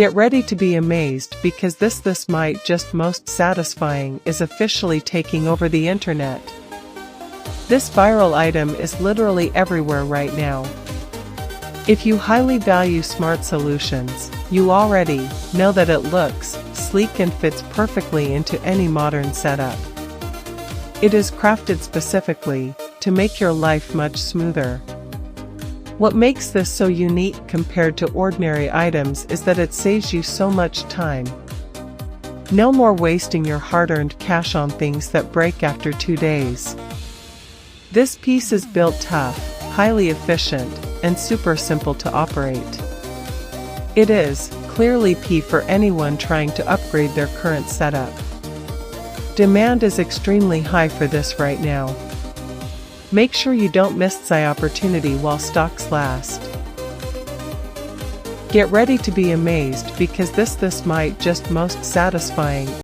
Get ready to be amazed because this might just most satisfying is officially taking over the internet. This viral item is literally everywhere right now. If you highly value smart solutions, you already know that it looks sleek and fits perfectly into any modern setup. It is crafted specifically to make your life much smoother. What makes this so unique compared to ordinary items is that it saves you so much time. No more wasting your hard-earned cash on things that break after 2 days. This piece is built tough, highly efficient, and super simple to operate. It is clearly P for anyone trying to upgrade their current setup. Demand is extremely high for this right now. Make sure you don't miss the opportunity while stocks last. Get ready to be amazed because this might just most satisfying